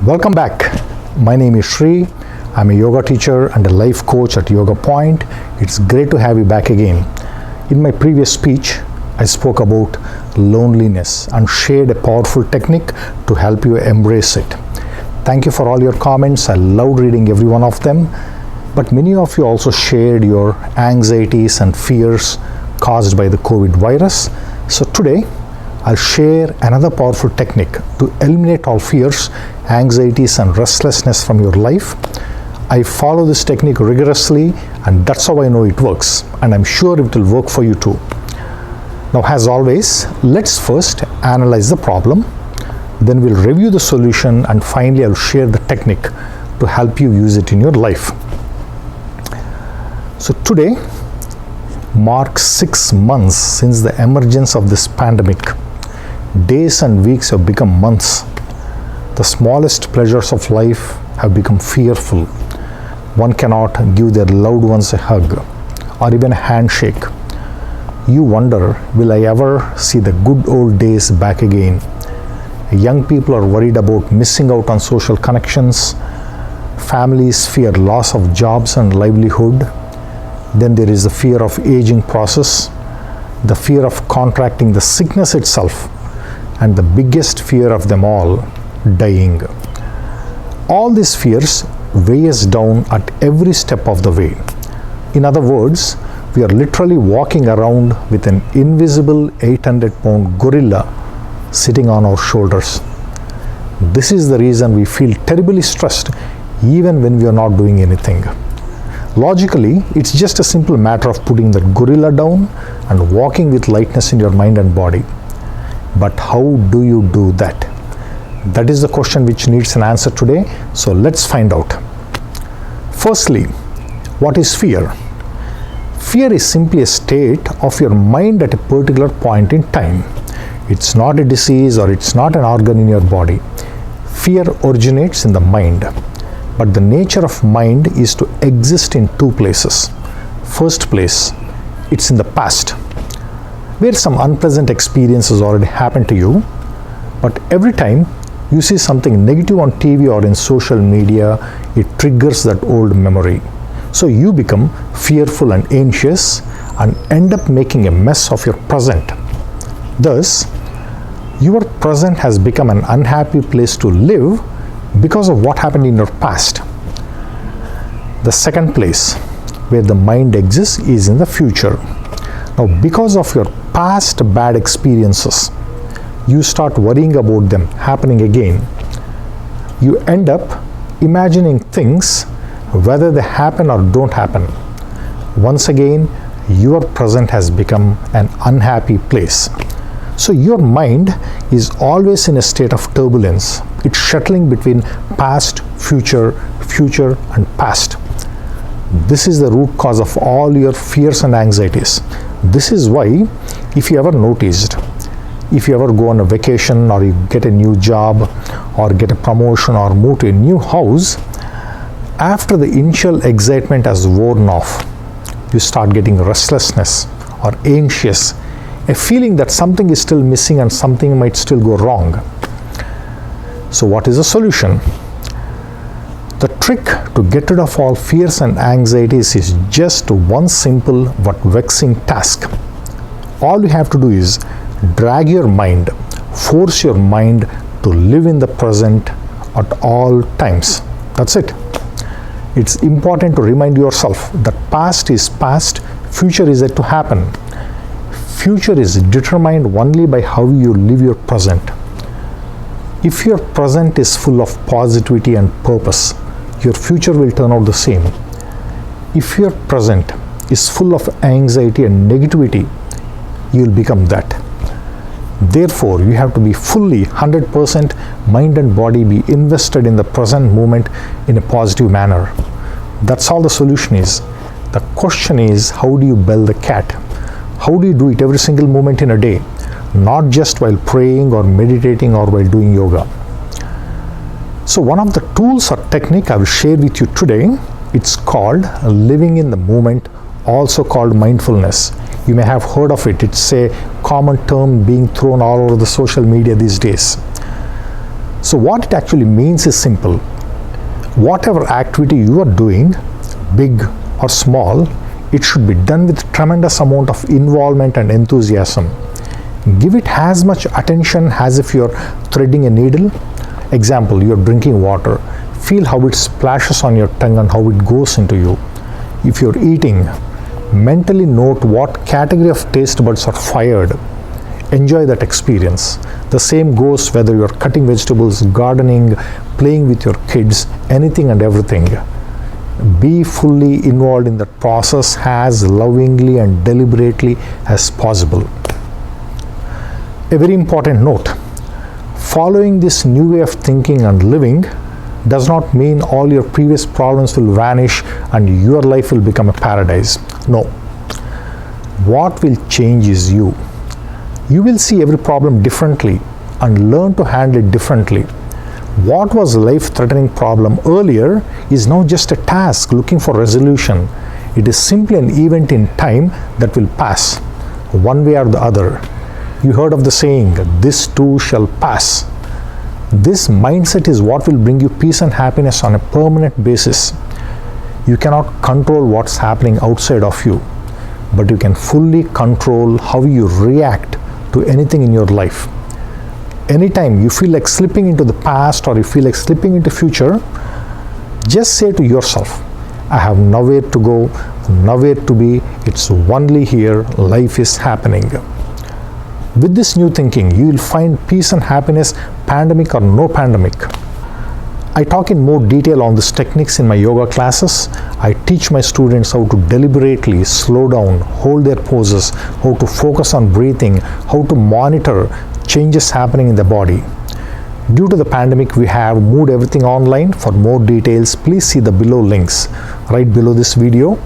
Welcome back. My name is Shri. I'm a yoga teacher and a life coach at Yoga Point. It's great to have you back again. In my previous speech, I spoke about loneliness and shared a powerful technique to help you embrace it. Thank you for all your comments. I loved reading every one of them. But many of you also shared your anxieties and fears caused by the COVID virus. So today, I'll share another powerful technique to eliminate all fears, anxieties, and restlessness from your life. I follow this technique rigorously, and that's how I know it works. And I'm sure it will work for you too. Now, as always, let's first analyze the problem. Then we'll review the solution, and finally, I'll share the technique to help you use it in your life. So today marks 6 months since the emergence of this pandemic. Days and weeks have become months. The smallest pleasures of life have become fearful. One cannot give their loved ones a hug or even a handshake. You wonder, will I ever see the good old days back again? Young people are worried about missing out on social connections. Families fear loss of jobs and livelihood. Then there is the fear of aging process, the fear of contracting the sickness itself, and the biggest fear of them all, dying. All these fears weigh us down at every step of the way. In other words, we are literally walking around with an invisible 800-pound gorilla sitting on our shoulders. This is the reason we feel terribly stressed even when we are not doing anything. Logically, it's just a simple matter of putting the gorilla down and walking with lightness in your mind and body. But how do you do that? That is the question which needs an answer today. So let's find out. Firstly, what is fear? Fear is simply a state of your mind at a particular point in time. It's not a disease or it's not an organ in your body. Fear originates in the mind. But the nature of mind is to exist in two places. First place, it's in the past, where some unpleasant experiences already happened to you, but every time you see something negative on TV or in social media, it triggers that old memory. So you become fearful and anxious and end up making a mess of your present. Thus, your present has become an unhappy place to live because of what happened in your past. The second place where the mind exists is in the future. Now, because of your past bad experiences, you start worrying about them happening again. You end up imagining things whether they happen or don't happen. Once again, your present has become an unhappy place. So your mind is always in a state of turbulence. It's shuttling between past, future, future, and past. This is the root cause of all your fears and anxieties. This is why, if you ever noticed, if you ever go on a vacation or you get a new job or get a promotion or move to a new house, after the initial excitement has worn off, you start getting restlessness or anxious, a feeling that something is still missing and something might still go wrong. So what is the solution? The trick to get rid of all fears and anxieties is just one simple but vexing task. All you have to do is drag your mind, force your mind to live in the present at all times. That's it. It's important to remind yourself that past is past, future is yet to happen. Future is determined only by how you live your present. If your present is full of positivity and purpose, your future will turn out the same. If your present is full of anxiety and negativity, you will become that. Therefore, you have to be fully 100% mind and body be invested in the present moment in a positive manner. That's all the solution is. The question is, how do you bell the cat? How do you do it every single moment in a day? Not just while praying or meditating or while doing yoga. So one of the tools or technique I will share with you today, it's called living in the moment, also called mindfulness. You may have heard of it. It's a common term being thrown all over the social media these days. So what it actually means is simple. Whatever activity you are doing, big or small, it should be done with tremendous amount of involvement and enthusiasm. Give it as much attention as if you're threading a needle. Example, you're drinking water. Feel how it splashes on your tongue and how it goes into you. If you're eating, mentally note what category of taste buds are fired. Enjoy that experience. The same goes whether you're cutting vegetables, gardening, playing with your kids, anything and everything. Be fully involved in that process as lovingly and deliberately as possible. A very important note, following this new way of thinking and living does not mean all your previous problems will vanish and your life will become a paradise. No. What will change is you. You will see every problem differently and learn to handle it differently. What was a life-threatening problem earlier is now just a task looking for resolution. It is simply an event in time that will pass, one way or the other. You heard of the saying, "This too shall pass." This mindset is what will bring you peace and happiness on a permanent basis. You cannot control what's happening outside of you, but you can fully control how you react to anything in your life. Anytime you feel like slipping into the past or you feel like slipping into future, just say to yourself, I have nowhere to go, nowhere to be, it's only here, life is happening. With this new thinking, you will find peace and happiness, pandemic or no pandemic. I talk in more detail on these techniques in my yoga classes. I teach my students how to deliberately slow down, hold their poses, how to focus on breathing, how to monitor changes happening in the body. Due to the pandemic, we have moved everything online. For more details, please see the below links right below this video.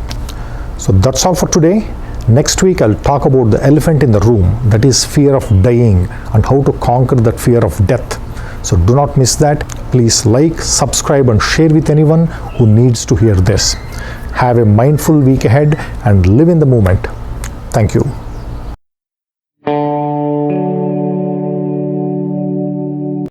So that's all for today. Next week, I'll talk about the elephant in the room, that is fear of dying and how to conquer that fear of death. So do not miss that. Please like, subscribe and share with anyone who needs to hear this. Have a mindful week ahead and live in the moment. Thank you.